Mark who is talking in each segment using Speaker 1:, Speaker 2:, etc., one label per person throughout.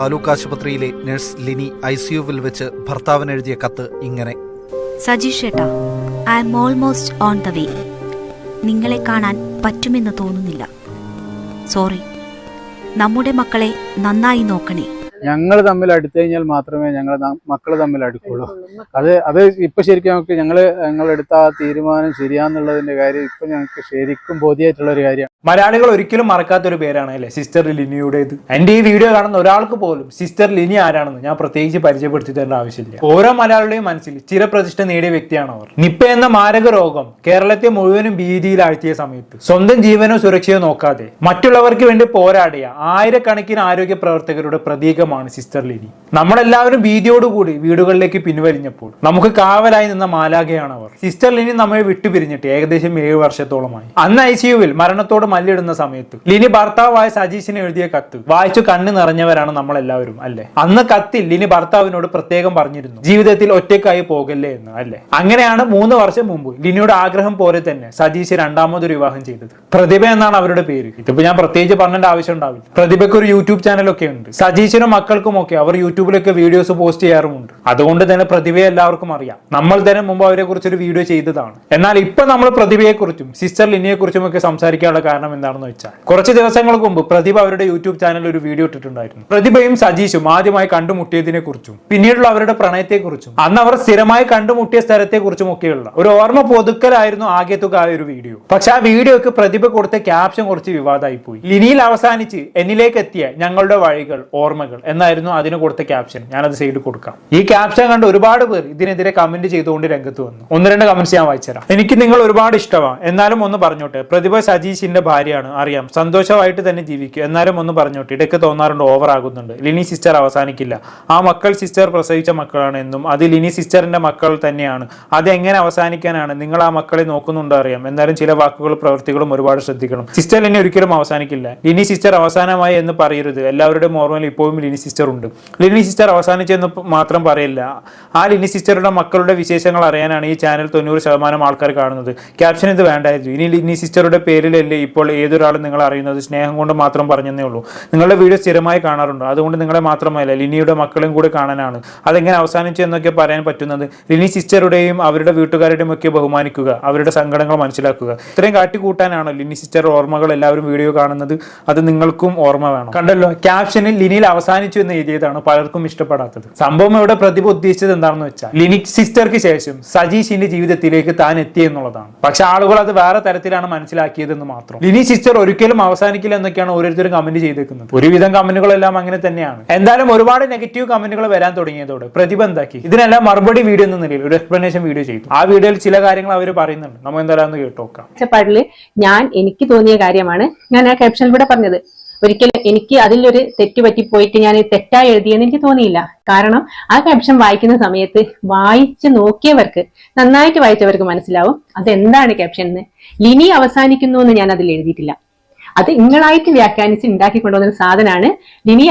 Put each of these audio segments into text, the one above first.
Speaker 1: താലൂക്ക് ആശുപത്രിയിലെ നഴ്സ് ലിനി ICUവിൽ വെച്ച് ഭർത്താവിന് എഴുതിയ കത്ത് ഇങ്ങനെ:
Speaker 2: സജീഷ് ഏട്ടാ, I am almost on the way. നിങ്ങളെ കാണാൻ പറ്റുമെന്ന് തോന്നുന്നില്ല. സോറി. നമ്മുടെ മക്കളെ നന്നായി നോക്കണേ.
Speaker 3: ഞങ്ങൾ തമ്മിൽ അടുത്തു കഴിഞ്ഞാൽ മാത്രമേ ഞങ്ങൾ മക്കൾ തമ്മിൽ അടുക്കുള്ളൂ. അത് ഇപ്പൊ ശരിക്കും നമുക്ക് ഞങ്ങളെടുത്ത ആ തീരുമാനം ശരിയാന്നുള്ളതിന്റെ കാര്യം ഇപ്പൊ ഞങ്ങൾക്ക് ശരിക്കും ബോധ്യമായിട്ടുള്ള ഒരു കാര്യമാണ്.
Speaker 4: മലയാളികൾ ഒരിക്കലും മറക്കാത്തൊരു പേരാണ് അല്ലേ സിസ്റ്റർ ലിനിയുടേത്. എന്റെ ഈ വീഡിയോ കാണുന്ന ഒരാൾക്ക് പോലും സിസ്റ്റർ ലിനി ആരാണെന്ന് ഞാൻ പ്രത്യേകിച്ച് പരിചയപ്പെടുത്തി തരേണ്ട ആവശ്യമില്ല. ഓരോ മലയാളിയുടെയും മനസ്സിൽ ചിരപ്രതിഷ്ഠ നേടിയ വ്യക്തിയാണ് അവർ. നിപ്പ എന്ന മാരക രോഗം കേരളത്തെ മുഴുവനും ഭീതിയിലാഴ്ത്തിയ സമയത്ത് സ്വന്തം ജീവനോ സുരക്ഷയോ നോക്കാതെ മറ്റുള്ളവർക്ക് വേണ്ടി പോരാടിയ ആയിരക്കണക്കിന് ആരോഗ്യ പ്രവർത്തകരുടെ പ്രതീകമാണ് സിസ്റ്റർ ലിനി. നമ്മളെല്ലാവരും ഭീതിയോടുകൂടി വീടുകളിലേക്ക് പിൻവലിഞ്ഞപ്പോൾ നമുക്ക് കാവലായി നിന്ന മാലാഖയാണ് അവർ. സിസ്റ്റർ ലിനി നമ്മെ വിട്ടുപിരിഞ്ഞിട്ട് ഏകദേശം 7 വർഷത്തോളമായി. അന്ന് ICUവിൽ മരണത്തോട് മല്ലിടുന്ന സമയത്ത് ലിനി ഭർത്താവായ സജീഷിന് എഴുതിയ കത്ത് വായിച്ചു കണ്ണ് നിറഞ്ഞവരാണ് നമ്മളെല്ലാവരും അല്ലെ. അന്ന് കത്തിൽ ലിനി ഭർത്താവിനോട് പ്രത്യേകം പറഞ്ഞിരുന്നു, ജീവിതത്തിൽ ഒറ്റയ്ക്കായി പോകല്ലേ എന്ന് അല്ലെ. അങ്ങനെയാണ് 3 വർഷം മുമ്പ് ലിനിയുടെ ആഗ്രഹം പോലെ തന്നെ സജീഷ് രണ്ടാമതൊരു വിവാഹം ചെയ്തത്. പ്രതിഭ എന്നാണ് അവരുടെ പേര്. ഇതിപ്പോ ഞാൻ പ്രത്യേകിച്ച് പറഞ്ഞേണ്ട ആവശ്യം ഉണ്ടാവില്ല. പ്രതിഭയ്ക്ക് ഒരു യൂട്യൂബ് ചാനലൊക്കെ ഉണ്ട്. സജീഷിനും മക്കൾക്കുമൊക്കെ അവർ യൂട്യൂബിലൊക്കെ വീഡിയോസ് പോസ്റ്റ് ചെയ്യാറുമുണ്ട്. അതുകൊണ്ട് തന്നെ പ്രതിഭയെ എല്ലാവർക്കും അറിയാം. നമ്മൾ തന്നെ മുമ്പ് അവരെ കുറിച്ചൊരു വീഡിയോ ചെയ്തതാണ്. എന്നാൽ ഇപ്പൊ നമ്മൾ പ്രതിഭയെ കുറിച്ചും സിസ്റ്റർ ലിനിയെ കുറിച്ചും ഒക്കെ സംസാരിക്കാനുള്ള കാരണം എന്താണെന്ന് വെച്ചാൽ, കുറച്ച് ദിവസങ്ങൾക്ക് മുമ്പ് പ്രതിഭ അവരുടെ യൂട്യൂബ് ചാനലിൽ ഒരു വീഡിയോ ഇട്ടിട്ടുണ്ടായിരുന്നു. പ്രതിഭയും സജീഷും ആദ്യമായി കണ്ടുമുട്ടിയതിനെ കുറിച്ചും പിന്നീടുള്ള അവരുടെ പ്രണയത്തെ കുറിച്ചും അന്ന് അവർ സ്ഥിരമായി കണ്ടുമുട്ടിയ സ്ഥലത്തെ കുറിച്ചും ഒക്കെയുള്ള ഒരു ഓർമ്മ പുതുക്കലായിരുന്നു ആകെത്തുക ആ ഒരു വീഡിയോ. പക്ഷെ ആ വീഡിയോക്ക് പ്രതിഭ കൊടുത്ത ക്യാപ്ഷൻ കുറച്ച് വിവാദമായി പോയി. ലിനിയിൽ അവസാനിച്ച് എന്നിലേക്ക് എത്തിയ ഞങ്ങളുടെ വഴികൾ ഓർമ്മകൾ എന്നായിരുന്നു അതിന് കൊടുത്ത ക്യാപ്ഷൻ. ഞാനത് സൈഡിൽ കൊടുക്കാം. ഈ ക്യാപ്ഷൻ കണ്ട് ഒരുപാട് പേർ ഇതിനെതിരെ കമന്റ് ചെയ്തുകൊണ്ട് രംഗത്ത് വന്നു. 1-2 കമന്റ്സ് ഞാൻ വായിച്ചുതരാം. എനിക്ക് നിങ്ങൾ ഒരുപാട് ഇഷ്ടമാണ്, എന്നാലും ഒന്ന് പറഞ്ഞോട്ടെ, പ്രതിഭ സജീഷിന്റെ ഭാര്യയാണ്, അറിയാം, സന്തോഷമായിട്ട് തന്നെ ജീവിക്കും, എന്നാലും ഒന്ന് പറഞ്ഞോട്ടെ, ഇടയ്ക്ക് തോന്നാറുണ്ട് ഓവർ ആകുന്നുണ്ട്. ലിനി സിസ്റ്റർ അവസാനിക്കില്ല. ആ മക്കൾ സിസ്റ്റർ പ്രസവിച്ച മക്കളാണ് എന്നും അത് ലിനി സിസ്റ്ററിന്റെ മക്കൾ തന്നെയാണ്. അതെങ്ങനെ അവസാനിക്കാനാണ്? നിങ്ങൾ ആ മക്കളെ നോക്കുന്നുണ്ടോ അറിയാം, എന്നാലും ചില വാക്കുകളും പ്രവൃത്തികളും ഒരുപാട് ശ്രദ്ധിക്കണം. സിസ്റ്റർ ലിനി ഒരിക്കലും അവസാനിക്കില്ല. ലിനി സിസ്റ്റർ അവസാനമായി എന്ന് പറയരുത്. എല്ലാവരുടെയും ഓർമ്മയിൽ ഇപ്പോഴും ലിനി സിസ്റ്റർ ഉണ്ട്. ലിനി സിസ്റ്റർ അവസാനിച്ചെന്ന് മാത്രം പറയില്ല. ആ ലിനി സിസ്റ്ററുടെ മക്കളുടെ വിശേഷങ്ങൾ അറിയാനാണ് ഈ ചാനൽ 90% ആൾക്കാർ കാണുന്നത്. ക്യാപ്ഷൻ ഇത് വേണ്ടായിരുന്നു. ഇനി ലിനി സിസ്റ്ററുടെ പേരിലല്ലേ ഇപ്പോൾ ഏതൊരാളും നിങ്ങൾ അറിയുന്നത്. സ്നേഹം കൊണ്ട് മാത്രം പറഞ്ഞതേ ഉള്ളൂ. നിങ്ങളുടെ വീഡിയോ സ്ഥിരമായി കാണാറുണ്ട്. അതുകൊണ്ട് നിങ്ങളെ മാത്രമല്ല ലിനിയുടെ മക്കളെയും കൂടി കാണാനാണ്. അതെങ്ങനെ അവസാനിച്ചു എന്നൊക്കെ പറയാൻ പറ്റുന്നത്. ലിനി സിസ്റ്ററുടെയും അവരുടെ വീട്ടുകാരുടെയും ഒക്കെ ബഹുമാനിക്കുക, അവരുടെ സങ്കടങ്ങൾ മനസ്സിലാക്കുക. ഇത്രയും കാട്ടിക്കൂട്ടാനാണ് ലിനി സിസ്റ്റർ ഓർമ്മകൾ എല്ലാവരും വീഡിയോ കാണുന്നത്. അത് നിങ്ങൾക്കും ഓർമ്മ വേണം. കണ്ടല്ലോ, ക്യാപ്ഷനിൽ ലിനിയിൽ അവസാനിച്ചു എന്ന് എഴുതിയതാണ് പലർക്കും ഇഷ്ടപ്പെടാത്തത്. സംഭവം ഇവിടെ പ്രതിഭ ഉദ്ദേശിച്ചത് എന്താണെന്ന് വെച്ചാൽ, ലിനി സിസ്റ്റർക്ക് ശേഷം സജീഷിന്റെ ജീവിതത്തിലേക്ക് താൻ എത്തി എന്നുള്ളതാണ്. പക്ഷെ ആളുകൾ അത് വേറെ തരത്തിലാണ് മനസ്സിലാക്കിയതെന്ന് മാത്രം. ലിനി സിസ്റ്റർ ഒരിക്കലും അവസാനിക്കില്ല എന്നൊക്കെയാണ് ഓരോരുത്തരും കമന്റ് ചെയ്തേക്കുന്നത്. ഒരുവിധം കമന്റുകളെല്ലാം അങ്ങനെ തന്നെയാണ്. എന്തായാലും ഒരുപാട് നെഗറ്റീവ് കമന്റുകൾ വരാൻ തുടങ്ങിയതോടെ പ്രതിഭ എന്താക്കി, ഇതിനെല്ലാം മറുപടി വീഡിയോ എന്ന നിലയിൽ ഒരു എക്സ്പ്ലനേഷൻ വീഡിയോ ചെയ്തു. ആ വീഡിയോയിൽ ചില കാര്യങ്ങൾ അവർ പറയുന്നുണ്ട്. നമ്മൾ എന്തായാലും കേട്ടോക്കാം.
Speaker 5: എനിക്ക് തോന്നിയ കാര്യമാണ് ഞാൻ ആ ക്യാപ്ഷനിലൂടെ പറഞ്ഞത്. ഒരിക്കലും എനിക്ക് അതിലൊരു തെറ്റ് പറ്റിപ്പോയിട്ട് ഞാൻ തെറ്റായി എഴുതിയെന്ന് എനിക്ക് തോന്നിയില്ല. കാരണം ആ ക്യാപ്ഷൻ വായിക്കുന്ന സമയത്ത് വായിച്ച് നോക്കിയവർക്ക്, നന്നായിട്ട് വായിച്ചവർക്ക് മനസ്സിലാവും അതെന്താണ് ക്യാപ്ഷൻ എന്ന്. ലിനി അവസാനിക്കുന്നു എന്ന് ഞാൻ അതിൽ എഴുതിയിട്ടില്ല. അത് നിങ്ങളായിട്ട് വ്യാഖ്യാനിച്ച് ഉണ്ടാക്കിക്കൊണ്ടുവന്ന സാധനമാണ് ലിനി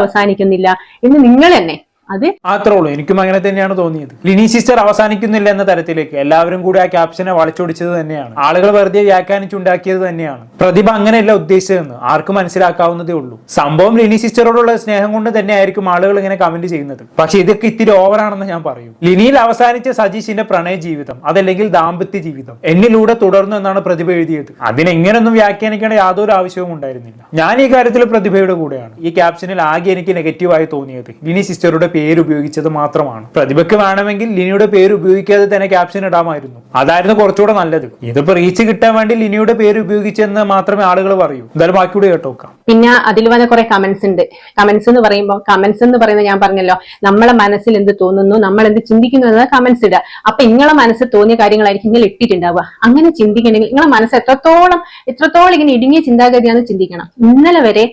Speaker 5: അവസാനിക്കുന്നില്ല എന്ന് നിങ്ങൾ തന്നെ. അത്
Speaker 4: അത്രേ ഉള്ളൂ. എനിക്കും അങ്ങനെ തന്നെയാണ് തോന്നിയത്. ലിനി സിസ്റ്റർ അവസാനിക്കുന്നില്ല എന്ന തരത്തിലേക്ക് എല്ലാവരും കൂടി ആ ക്യാപ്ഷനെ വളച്ചൊടിച്ചത് തന്നെയാണ്. ആളുകൾ വെറുതെ വ്യാഖ്യാനിച്ചുണ്ടാക്കിയത് തന്നെയാണ്. പ്രതിഭ അങ്ങനെയല്ല ഉദ്ദേശിച്ചതെന്ന് ആർക്കും മനസ്സിലാക്കാവുന്നതേ ഉള്ളൂ. സംഭവം ലിനി സിസ്റ്ററോടുള്ള സ്നേഹം കൊണ്ട് തന്നെ ആയിരിക്കും ആളുകൾ ഇങ്ങനെ കമന്റ് ചെയ്യുന്നത്. പക്ഷെ ഇതൊക്കെ ഇത്തിരി ഓവറാണെന്ന് ഞാൻ പറയും. ലിനിയിൽ അവസാനിച്ച സജീഷിന്റെ പ്രണയ ജീവിതം, അതല്ലെങ്കിൽ ദാമ്പത്യ ജീവിതം എന്നിലൂടെ തുടർന്നു എന്നാണ് പ്രതിഭ എഴുതിയത്. അതിനെങ്ങനെയൊന്നും വ്യാഖ്യാനിക്കേണ്ട യാതൊരു ആവശ്യവും ഉണ്ടായിരുന്നില്ല. ഞാൻ ഈ കാര്യത്തിൽ പ്രതിഭയുടെ കൂടെയാണ്. ഈ ക്യാപ്ഷനിൽ ആകെ എനിക്ക് നെഗറ്റീവായി തോന്നിയത് ലിനി സിസ്റ്ററുടെ പേര് ഉപയോഗിച്ചത് മാത്രമാണ്. പ്രതിഭയ്ക്ക് വേണമെങ്കിൽ ലിനിയുടെ പേര് ഉപയോഗിക്കാതെ തന്നെ ക്യാപ്ഷൻ ഇടാമായിരുന്നു. അതായിരുന്നു കുറച്ചുകൂടെ നല്ലത്. ഇതിപ്പോ റീച്ച് കിട്ടാൻ വേണ്ടി ലിനിയുടെ പേര് ഉപയോഗിച്ചെന്ന് മാത്രമേ ആളുകൾ പറയൂ. എന്തായാലും ബാക്കിയൂടെ കേട്ടോക്കാം.
Speaker 5: പിന്നെ അതിൽ വന്ന കുറെ കമന്റ്സ് ഉണ്ട്. കമന്റ്സ് എന്ന് പറയുന്നത് ഞാൻ പറഞ്ഞല്ലോ, നമ്മളെ മനസ്സിൽ എന്ത് തോന്നുന്നു, നമ്മൾ എന്ത് ചിന്തിക്കുന്നു എന്നത് കമന്റ്സ് ഇടുക. അപ്പൊ നിങ്ങളെ മനസ്സിൽ തോന്നിയ കാര്യങ്ങളായിരിക്കും നിങ്ങൾ ഇട്ടിട്ടുണ്ടാവുക. അങ്ങനെ ചിന്തിക്കണമെങ്കിൽ നിങ്ങളെ മനസ്സ് എത്രത്തോളം ഇങ്ങനെ ഇടുങ്ങിയ ചിന്താഗതിയാണെന്ന് ചിന്തിക്കണം. ഇന്നലെ വരെ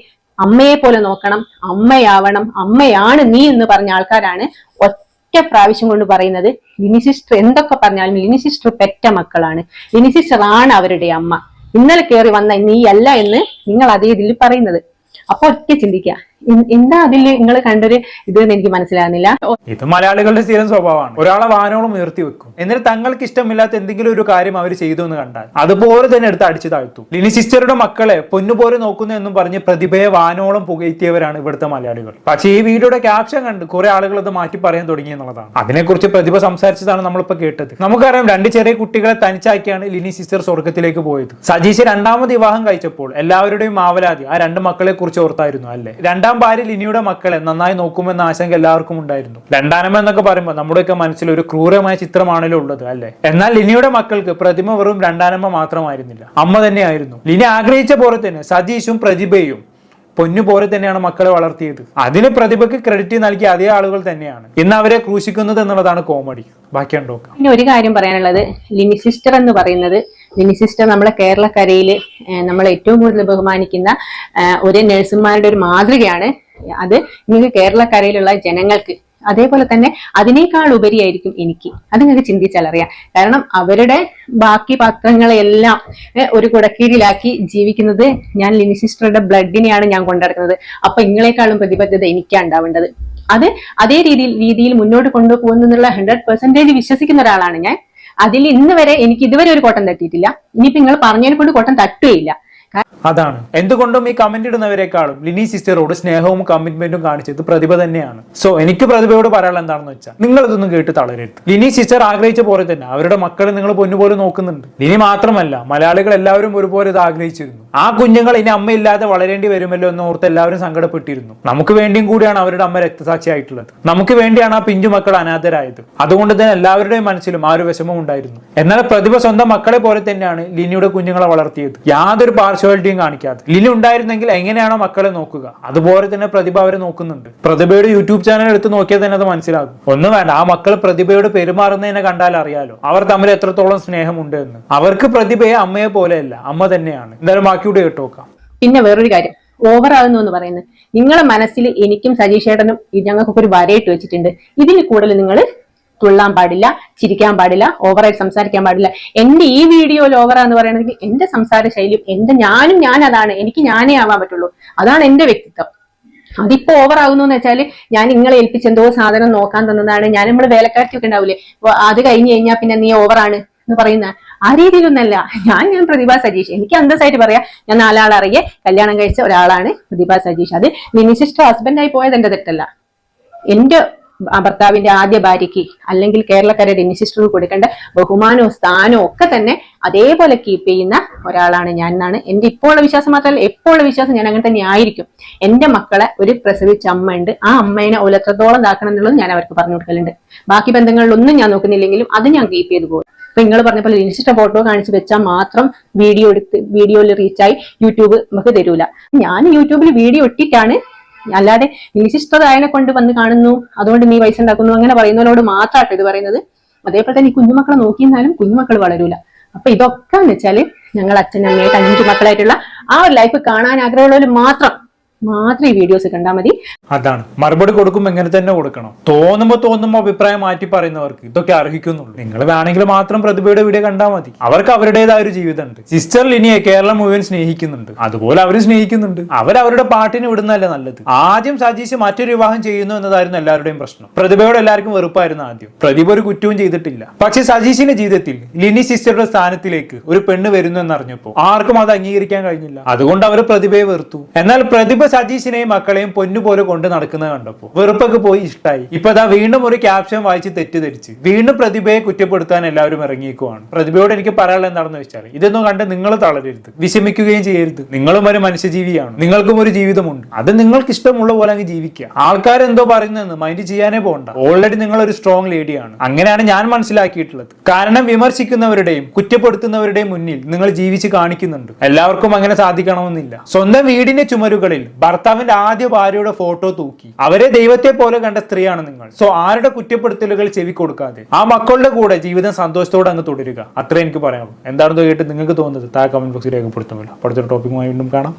Speaker 5: അമ്മയെ പോലെ നോക്കണം, അമ്മയാവണം, അമ്മയാണ് നീ എന്ന് പറഞ്ഞ ആൾക്കാരാണ് ഒറ്റ പ്രാവശ്യം കൊണ്ട് പറയുന്നത് ലിനി സിസ്റ്റർ എന്തൊക്കെ പറഞ്ഞാലും ലിനി സിസ്റ്റർ പെറ്റ മക്കളാണ്, ലിനി സിസ്റ്റർ ആണ് അവരുടെ അമ്മ, ഇന്നലെ കയറി വന്ന നീ അല്ല എന്ന് നിങ്ങൾ അതേ ഇതിൽ പറയുന്നത്. അപ്പൊ ഒറ്റ ചിന്തിക്കുക, എന്താ അതിൽ നിങ്ങൾ കണ്ടൊരു ഇതെന്ന് എനിക്ക് മനസ്സിലാകുന്നില്ല.
Speaker 4: ഇത് മലയാളികളുടെ സ്ഥിരം സ്വഭാവമാണ്. ഒരാളെ വാനോളം ഉയർത്തി വെക്കും, എന്നിട്ട് തങ്ങൾക്ക് ഇഷ്ടമില്ലാത്ത എന്തെങ്കിലും ഒരു കാര്യം അവർ ചെയ്തു എന്ന് കണ്ടാൽ അതുപോലെ തന്നെ എടുത്ത് അടിച്ചു താഴ്ത്തും. ലിനി സിസ്റ്ററുടെ മക്കളെ പൊന്നുപോലെ നോക്കുന്നു എന്നും പറഞ്ഞ് പ്രതിഭയെ വാനോളം പുകഴ്ത്തിയവരാണ് ഇവിടുത്തെ മലയാളികൾ. പക്ഷേ ഈ വീഡിയോയുടെ ക്യാപ്ഷൻ കണ്ട് കുറെ ആളുകൾ അത് മാറ്റി പറയാൻ തുടങ്ങി എന്നുള്ളതാണ്. അതിനെക്കുറിച്ച് പ്രതിഭ സംസാരിച്ചതാണ് നമ്മളിപ്പോ കേട്ടത്. നമുക്കറിയാം, 2 ചെറിയ കുട്ടികളെ തനിച്ചാക്കിയാണ് ലിനി സിസ്റ്റർ സ്വർഗത്തിലേക്ക് പോയത്. സജീഷ് 2ാമത് വിവാഹം കഴിച്ചപ്പോൾ എല്ലാവരുടെയും ആവലാതി ആ 2 മക്കളെ കുറിച്ച് ഓർത്തായിരുന്നു അല്ലേ. 2ാം ഭാര്യ ലിനിയുടെ മക്കളെ നന്നായി നോക്കുമെന്ന ആശങ്ക എല്ലാവർക്കും ഉണ്ടായിരുന്നു. 2ാനമ്മ എന്നൊക്കെ പറയുമ്പോൾ നമ്മുടെയൊക്കെ മനസ്സിൽ ഒരു ക്രൂരമായ ചിത്രമാണല്ലോ ഉള്ളത് അല്ലെ. എന്നാൽ ലിനിയുടെ മക്കൾക്ക് പ്രതിമ വെറും 2ാനമ്മ മാത്രമായിരുന്നില്ല, അമ്മ തന്നെയായിരുന്നു. ലിനി ആഗ്രഹിച്ച പോലെ തന്നെ സജീഷും പ്രതിഭയും പൊന്നുപോലെ തന്നെയാണ് മക്കളെ വളർത്തിയത്. അതിന് പ്രതിഭയ്ക്ക് ക്രെഡിറ്റ് നൽകിയ അതേ ആളുകൾ തന്നെയാണ് ഇന്ന് അവരെ ക്രൂശിക്കുന്നത് എന്നുള്ളതാണ് കോമഡി. ബാക്കിയാണ് നോക്കാം.
Speaker 5: പിന്നെ ഒരു കാര്യം പറയാനുള്ളത്, ലിനി സിസ്റ്റർ എന്ന് പറയുന്നത്, ലിനി സിസ്റ്റർ നമ്മളെ കേരളക്കരയിൽ നമ്മൾ ഏറ്റവും കൂടുതൽ ബഹുമാനിക്കുന്ന ഒരു നഴ്സുമാരുടെ ഒരു മാതൃകയാണ്. അത് നിങ്ങൾക്ക് കേരളക്കരയിലുള്ള ജനങ്ങൾക്ക്, അതേപോലെ തന്നെ അതിനേക്കാൾ ഉപരിയായിരിക്കും എനിക്ക്. അത് നിങ്ങൾക്ക് ചിന്തിച്ചാൽ അറിയാം. കാരണം അവരുടെ ബാക്കി പത്രങ്ങളെല്ലാം ഒരു കുടക്കീഴിലാക്കി ജീവിക്കുന്നത് ഞാൻ ലിനി സിസ്റ്ററുടെ ബ്ലഡിനെയാണ് ഞാൻ കൊണ്ടുനടക്കുന്നത്. അപ്പൊ നിങ്ങളെക്കാളും പ്രതിബദ്ധത എനിക്കാണ് ഉണ്ടാവേണ്ടത്. അത് അതേ രീതിയിൽ മുന്നോട്ട് കൊണ്ടുപോകുന്നുള്ള 100% വിശ്വസിക്കുന്ന ഒരാളാണ് ഞാൻ. അതിൽ ഇന്ന് വരെ എനിക്ക് ഇതുവരെ ഒരു കോട്ടം തട്ടിയിട്ടില്ല. ഇനിയിപ്പോ നിങ്ങൾ പറഞ്ഞതിനെ കൊണ്ട് കോട്ടം തട്ടുകയില്ല.
Speaker 4: അതാണ് എന്തുകൊണ്ടും ഈ കമന്റ് ഇടുന്നവരെക്കാളും ലിനി സിസ്റ്ററോട് സ്നേഹവും കമ്മിറ്റ്മെന്റും കാണിച്ചത് പ്രതിഭ തന്നെയാണ്. സോ എനിക്ക് പ്രതിഭയോട് പറയാനുള്ള എന്താണെന്ന് വെച്ചാൽ, നിങ്ങൾ ഇതൊന്നും കേട്ട് തളരരുത്. ലിനി സിസ്റ്റർ ആഗ്രഹിച്ച പോലെ തന്നെ അവരുടെ മക്കളെ നിങ്ങൾ പൊന്നുപോലെ നോക്കുന്നുണ്ട്. ലിനി മാത്രമല്ല, മലയാളികൾ എല്ലാവരും ഒരുപോലെ ഇത് ആഗ്രഹിച്ചിരുന്നു. ആ കുഞ്ഞുങ്ങൾ ഇനി അമ്മയില്ലാതെ വളരേണ്ടി വരുമല്ലോ എന്ന് ഓർത്ത് എല്ലാവരും സങ്കടപ്പെട്ടിരുന്നു. നമുക്ക് വേണ്ടിയും കൂടിയാണ് അവരുടെ അമ്മ രക്തസാക്ഷിയായിട്ടുള്ളത്. നമുക്ക് വേണ്ടിയാണ് ആ പിഞ്ചു മക്കൾ അനാഥരായത്. അതുകൊണ്ട് തന്നെ എല്ലാവരുടെയും മനസ്സിലും ആ ഒരു വിഷമം ഉണ്ടായിരുന്നു. എന്നാൽ പ്രതിഭ സ്വന്തം മക്കളെ പോലെ തന്നെയാണ് ലിനിയുടെ കുഞ്ഞുങ്ങളെ വളർത്തിയത്, യാതൊരു പാർശ്വാലിറ്റിയും കാണിക്കാതെ. ലിനി ഉണ്ടായിരുന്നെങ്കിൽ എങ്ങനെയാണോ മക്കളെ നോക്കുക അതുപോലെ തന്നെ പ്രതിഭ അവരെ നോക്കുന്നുണ്ട്. പ്രതിഭയുടെ യൂട്യൂബ് ചാനൽ എടുത്ത് നോക്കിയാൽ തന്നെ അത് മനസ്സിലാകും. ഒന്നും വേണ്ട, ആ മക്കൾ പ്രതിഭയോട് പെരുമാറുന്നതിനെ കണ്ടാൽ അറിയാലോ അവർ തമ്മിൽ എത്രത്തോളം സ്നേഹമുണ്ട് എന്ന്. അവർക്ക് പ്രതിഭയെ അമ്മയെ പോലെയല്ല, അമ്മ തന്നെയാണ്. എന്തായാലും ബാക്കിയൂടെ കേട്ടോക്കാം.
Speaker 5: പിന്നെ വേറൊരു കാര്യം, ഓവർ ആകുന്നു എന്ന് പറയുന്നത്, നിങ്ങളെ മനസ്സിൽ എനിക്കും സജീഷ് ചേട്ടനും ഞങ്ങൾക്കൊക്കെ ഒരു വരയിട്ട് വെച്ചിട്ടുണ്ട്. ഇതിന് കൂടുതൽ നിങ്ങൾ തുള്ളാൻ പാടില്ല, ചിരിക്കാൻ പാടില്ല, ഓവറായിട്ട് സംസാരിക്കാൻ പാടില്ല. എന്റെ ഈ വീഡിയോയിൽ ഓവറാന്ന് പറയണമെങ്കിൽ എന്റെ സംസാര ശൈലിയും ഞാൻ അതാണ്, എനിക്ക് ഞാനേ ആവാൻ പറ്റുള്ളൂ. അതാണ് എന്റെ വ്യക്തിത്വം. അതിപ്പോ ഓവർ ആകുന്നു എന്ന് വെച്ചാല് ഞാൻ നിങ്ങളെ ഏൽപ്പിച്ച് എന്തോ സാധനം നോക്കാൻ തന്നതാണ്, ഞാൻ നമ്മൾ വേലക്കാരത്തിയൊക്കെ ഉണ്ടാവില്ലേ, അത് കഴിഞ്ഞ് കഴിഞ്ഞാൽ പിന്നെ നീ ഓവറാണ് എന്ന് പറയുന്ന ആ രീതിയിലൊന്നല്ല. ഞാൻ പ്രതിഭ സജീഷ്. എനിക്ക് അന്തസ്സായിട്ട് പറയാം, ഞാൻ 4 ആളറിയെ കല്യാണം കഴിച്ച ഒരാളാണ് പ്രതിഭ സജീഷ്. അത് ലിനി സിസ്റ്റർ ഹസ്ബൻഡായി പോയത് എന്റെ തെറ്റല്ല. എന്റെ ഭർത്താവിന്റെ ആദ്യ ഭാര്യയ്ക്ക് അല്ലെങ്കിൽ കേരളക്കരയുടെ ലിനി സിസ്റ്റർക്ക് കൊടുക്കേണ്ട ബഹുമാനവും സ്ഥാനവും ഒക്കെ തന്നെ അതേപോലെ കീപ്പ് ചെയ്യുന്ന ഒരാളാണ് ഞാൻ എന്നാണ് എന്റെ ഇപ്പോഴുള്ള വിശ്വാസം. മാത്രമല്ല എപ്പോഴുള്ള വിശ്വാസം, ഞാൻ അങ്ങനെ തന്നെ ആയിരിക്കും. എന്റെ മക്കളെ ഒരു പ്രസവിച്ച അമ്മ ഉണ്ട്, ആ അമ്മേനെ എത്രത്തോളം ഇതാക്കണം എന്നുള്ളത് ഞാൻ അവർക്ക് പറഞ്ഞു കൊടുക്കലുണ്ട്. ബാക്കി ബന്ധങ്ങളിലൊന്നും ഞാൻ നോക്കുന്നില്ലെങ്കിലും അത് ഞാൻ കീപ്പ് ചെയ്തു പോകും. ഇപ്പൊ നിങ്ങൾ പറഞ്ഞ പോലെ ലിനി സിസ്റ്റർ ഫോട്ടോ കാണിച്ച് വെച്ചാൽ മാത്രം വീഡിയോയിൽ റീച്ചായി യൂട്യൂബ് നമുക്ക് തരൂല. ഞാൻ യൂട്യൂബിൽ വീഡിയോ ഇട്ടിട്ടാണ്, അല്ലാതെ ലിനി സിസ്റ്റർ അതിനെ കൊണ്ട് വന്ന് കാണുന്നു അതുകൊണ്ട് നീ പൈസ ഉണ്ടാക്കുന്നു അങ്ങനെ പറയുന്നവരോട് മാത്രമായിട്ട് ഇത് പറയുന്നത്. അതേപോലെ തന്നെ ഈ കുഞ്ഞുമക്കളെ നോക്കിയിരുന്നാലും കുഞ്ഞുമക്കൾ വളരൂല. അപ്പൊ ഇതൊക്കെ എന്ന് വെച്ചാല് ഞങ്ങൾ അച്ഛനമ്മയായിട്ട് 5 മക്കളായിട്ടുള്ള ആ ഒരു ലൈഫ് കാണാൻ ആഗ്രഹമുള്ളവർ മാത്രം ഈ വീഡിയോസ് കണ്ടാൽ മതി.
Speaker 4: അതാണ് മറുപടി കൊടുക്കുമ്പോൾ എങ്ങനെ തന്നെ കൊടുക്കണം. തോന്നുമ്പോ അഭിപ്രായം മാറ്റി പറയുന്നവർക്ക് ഇതൊക്കെ അർഹിക്കുന്നുള്ളൂ. നിങ്ങൾ വേണമെങ്കിൽ മാത്രം പ്രതിഭയുടെ വീഡിയോ കണ്ടാൽ മതി. അവർക്ക് അവരുടേതായ ഒരു ജീവിതമുണ്ട്. സിസ്റ്റർ ലിനിയെ കേരളം മുഴുവൻ സ്നേഹിക്കുന്നുണ്ട്, അതുപോലെ അവരും സ്നേഹിക്കുന്നുണ്ട്. അവരുടെ പാട്ടിന് വിടുന്നതല്ലേ നല്ലത്. ആദ്യം സജീഷ് മറ്റൊരു വിവാഹം ചെയ്യുന്നു എന്നതായിരുന്നു എല്ലാവരുടെയും പ്രശ്നം. പ്രതിഭയോട് എല്ലാവർക്കും വെറുപ്പായിരുന്നു ആദ്യം. പ്രതിഭ ഒരു കുറ്റവും ചെയ്തിട്ടില്ല. പക്ഷെ സജീഷിന്റെ ജീവിതത്തിൽ ലിനി സിസ്റ്ററുടെ സ്ഥാനത്തിലേക്ക് ഒരു പെണ്ണ് വരുന്നു എന്നറിഞ്ഞപ്പോ ആർക്കും അത് അംഗീകരിക്കാൻ കഴിഞ്ഞില്ല. അതുകൊണ്ട് അവർ പ്രതിഭയെ വെറുത്തു. എന്നാൽ പ്രതിഭ സജീഷിനെയും മക്കളെയും പൊന്നുപോലെ കൊണ്ട് നടക്കുന്നത് കണ്ടപ്പോ വെറുപ്പൊക്കെ പോയി ഇഷ്ടായി. ഇപ്പൊ അതാ വീണ്ടും ഒരു ക്യാപ്ഷൻ വായിച്ച് തെറ്റിദ്ധരിച്ച് വീണ്ടും പ്രതിഭയെ കുറ്റപ്പെടുത്താൻ എല്ലാവരും ഇറങ്ങിയേക്കുവാണ്. പ്രതിഭയോട് എനിക്ക് പറയാനുള്ള എന്താണെന്ന് വെച്ചാൽ, ഇതൊന്നും കണ്ട് നിങ്ങൾ തളരരുത്, വിഷമിക്കുകയും ചെയ്യരുത്. നിങ്ങളും ഒരു മനുഷ്യജീവിയാണ്, നിങ്ങൾക്കും ഒരു ജീവിതമുണ്ട്. അത് നിങ്ങൾക്ക് ഇഷ്ടമുള്ള പോലെ അങ്ങ് ജീവിക്കുക. ആൾക്കാരെന്തോ പറയുന്നതെന്ന് മൈൻഡ് ചെയ്യാനേ പോകണ്ട. ഓൾറെഡി നിങ്ങൾ ഒരു സ്ട്രോങ് ലേഡിയാണ്. അങ്ങനെയാണ് ഞാൻ മനസ്സിലാക്കിയിട്ടുള്ളത്. കാരണം വിമർശിക്കുന്നവരുടെയും കുറ്റപ്പെടുത്തുന്നവരുടെയും മുന്നിൽ നിങ്ങൾ ജീവിച്ച് കാണിക്കുന്നുണ്ട്. എല്ലാവർക്കും അങ്ങനെ സാധിക്കണമെന്നില്ല. സ്വന്തം വീടിന്റെ ചുമരുകളിൽ ഭർത്താവിന്റെ ആദ്യ ഭാര്യയുടെ ഫോട്ടോ തൂക്കി അവരെ ദൈവത്തെ പോലെ കണ്ട സ്ത്രീയാണ് നിങ്ങൾ. സോ ആരുടെ കുറ്റപ്പെടുത്തലുകൾ ചെവി കൊടുക്കാതെ ആ മക്കളുടെ കൂടെ ജീവിതം സന്തോഷത്തോടെ അങ്ങ് തുടരുക. അത്രേ എനിക്ക് പറയാനുള്ളൂ. എന്താണെന്ന് കേട്ട് നിങ്ങൾക്ക് തോന്നുന്നത് താഴെ കമന്റ് ബോക്സിൽ രേഖപ്പെടുത്തുമല്ലോ. അടുത്തൊരു ടോപ്പിക്കുമായി വീണ്ടും കാണാം.